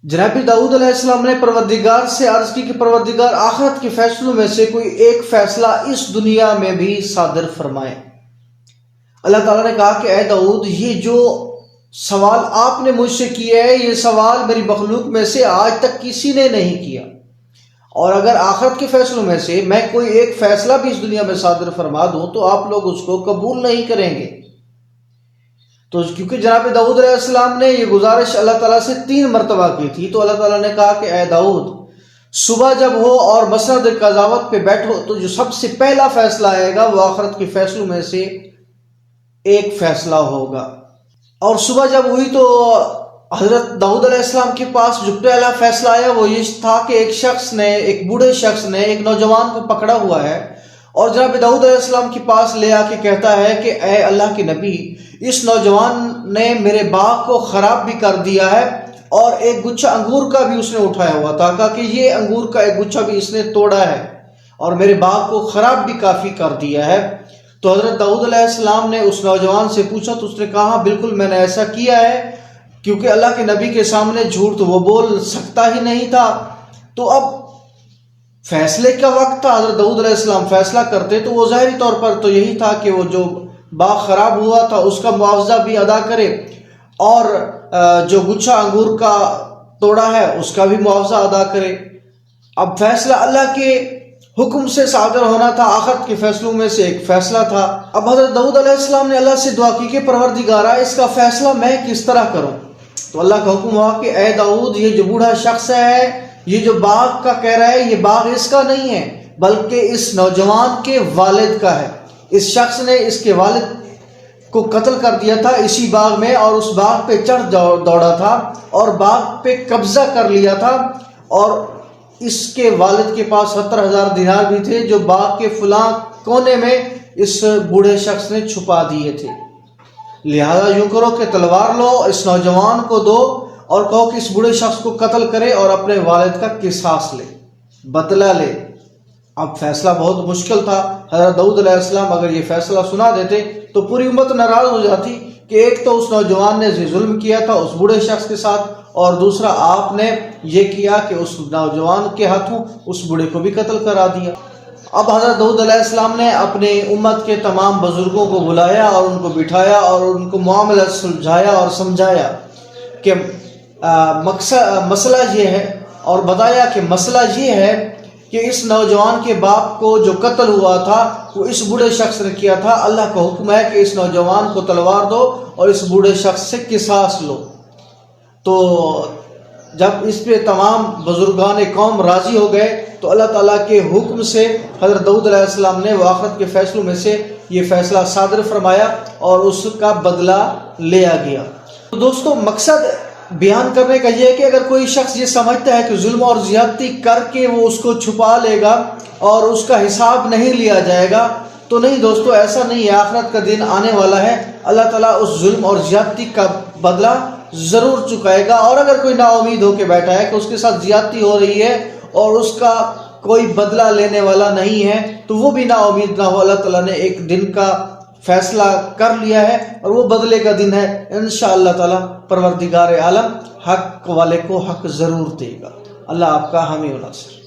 جناب داؤد علیہ السلام نے پروردگار سے عرض کی کہ پروردگار آخرت کے فیصلوں میں سے کوئی ایک فیصلہ اس دنیا میں بھی صادر فرمائے۔ اللہ تعالیٰ نے کہا کہ اے داؤد، یہ جو سوال آپ نے مجھ سے کیا ہے، یہ سوال میری مخلوق میں سے آج تک کسی نے نہیں کیا، اور اگر آخرت کے فیصلوں میں سے میں کوئی ایک فیصلہ بھی اس دنیا میں صادر فرما دوں تو آپ لوگ اس کو قبول نہیں کریں گے۔ تو کیونکہ جناب داؤد علیہ السلام نے یہ گزارش اللہ تعالیٰ سے 3 مرتبہ کی تھی، تو اللہ تعالیٰ نے کہا کہ اے داؤد، صبح جب ہو اور مسند قضاوت پہ بیٹھو تو جو سب سے پہلا فیصلہ آئے گا وہ آخرت کے فیصلوں میں سے ایک فیصلہ ہوگا۔ اور صبح جب ہوئی تو حضرت داؤد علیہ السلام کے پاس جو پہلا فیصلہ آیا وہ یہ تھا کہ ایک بوڑھے شخص نے ایک نوجوان کو پکڑا ہوا ہے، اور جناب داؤد علیہ السلام کے پاس لے آ کے کہتا ہے کہ اے اللہ کے نبی، اس نوجوان نے میرے باغ کو خراب بھی کر دیا ہے، اور ایک گچھا انگور کا بھی اس نے اٹھایا ہوا تھا، کہا کہ یہ انگور کا ایک گچھا بھی اس نے توڑا ہے اور میرے باغ کو خراب بھی کافی کر دیا ہے۔ تو حضرت داؤد علیہ السلام نے اس نوجوان سے پوچھا تو اس نے کہا بالکل میں نے ایسا کیا ہے، کیونکہ اللہ کے نبی کے سامنے جھوٹ تو وہ بول سکتا ہی نہیں تھا۔ تو اب فیصلے کا وقت تھا، حضرت داؤد علیہ السلام فیصلہ کرتے تو وہ ظاہری طور پر تو یہی تھا کہ وہ جو باغ خراب ہوا تھا اس کا معاوضہ بھی ادا کرے، اور جو گچھا انگور کا توڑا ہے اس کا بھی معاوضہ ادا کرے۔ اب فیصلہ اللہ کے حکم سے صادر ہونا تھا، آخرت کے فیصلوں میں سے ایک فیصلہ تھا۔ اب حضرت داؤد علیہ السلام نے اللہ سے دعا کی کہ پروردگارا، اس کا فیصلہ میں کس طرح کروں؟ تو اللہ کا حکم ہوا کہ اے داؤد، یہ جو بوڑھا شخص ہے، یہ جو باغ کا کہہ رہا ہے، یہ باغ اس کا نہیں ہے بلکہ اس نوجوان کے والد کا ہے۔ اس شخص نے اس کے والد کو قتل کر دیا تھا اسی باغ میں، اور اس باغ پہ چڑھ دوڑا تھا اور باغ پہ قبضہ کر لیا تھا، اور اس کے والد کے پاس 70,000 دینار بھی تھے جو باغ کے فلاں کونے میں اس بوڑھے شخص نے چھپا دیے تھے۔ لہذا یوں کرو کہ تلوار لو، اس نوجوان کو دو اور کہو کہ اس بوڑھے شخص کو قتل کرے اور اپنے والد کا قصاص لے، بدلہ لے۔ اب فیصلہ بہت مشکل تھا۔ حضرت داؤد علیہ السلام اگر یہ فیصلہ سنا دیتے تو پوری امت ناراض ہو جاتی کہ ایک تو اس نوجوان نے ظلم کیا تھا اس بوڑھے شخص کے ساتھ، اور دوسرا آپ نے یہ کیا کہ اس نوجوان کے ہاتھوں اس بوڑھے کو بھی قتل کرا دیا۔ اب حضرت داؤد علیہ السلام نے اپنے امت کے تمام بزرگوں کو بلایا اور ان کو بٹھایا اور ان کو معاملہ سلجھایا اور سمجھایا کہ مسئلہ یہ ہے، اور بتایا کہ مسئلہ یہ ہے کہ اس نوجوان کے باپ کو جو قتل ہوا تھا وہ اس بوڑھے شخص نے کیا تھا۔ اللہ کا حکم ہے کہ اس نوجوان کو تلوار دو اور اس بوڑھے شخص سے قصاص لو۔ تو جب اس پہ تمام بزرگان قوم راضی ہو گئے تو اللہ تعالیٰ کے حکم سے حضرت داؤد علیہ السلام نے آخرت کے فیصلوں میں سے یہ فیصلہ صادر فرمایا اور اس کا بدلہ لیا گیا۔ تو دوستو، مقصد بیان کرنے کا یہ ہے کہ اگر کوئی شخص یہ سمجھتا ہے کہ ظلم اور زیادتی کر کے وہ اس کو چھپا لے گا اور اس کا حساب نہیں لیا جائے گا، تو نہیں دوستو، ایسا نہیں ہے۔ آخرت کا دن آنے والا ہے، اللہ تعالیٰ اس ظلم اور زیادتی کا بدلہ ضرور چکائے گا۔ اور اگر کوئی نا امید ہو کے بیٹھا ہے کہ اس کے ساتھ زیادتی ہو رہی ہے اور اس کا کوئی بدلہ لینے والا نہیں ہے، تو وہ بھی نا امید نہ ہو۔ اللہ تعالیٰ نے ایک دن کا فیصلہ کر لیا ہے اور وہ بدلے کا دن ہے۔ انشاءاللہ تعالیٰ پروردگار عالم حق والے کو حق ضرور دے گا۔ اللہ آپ کا حامی و ناصر۔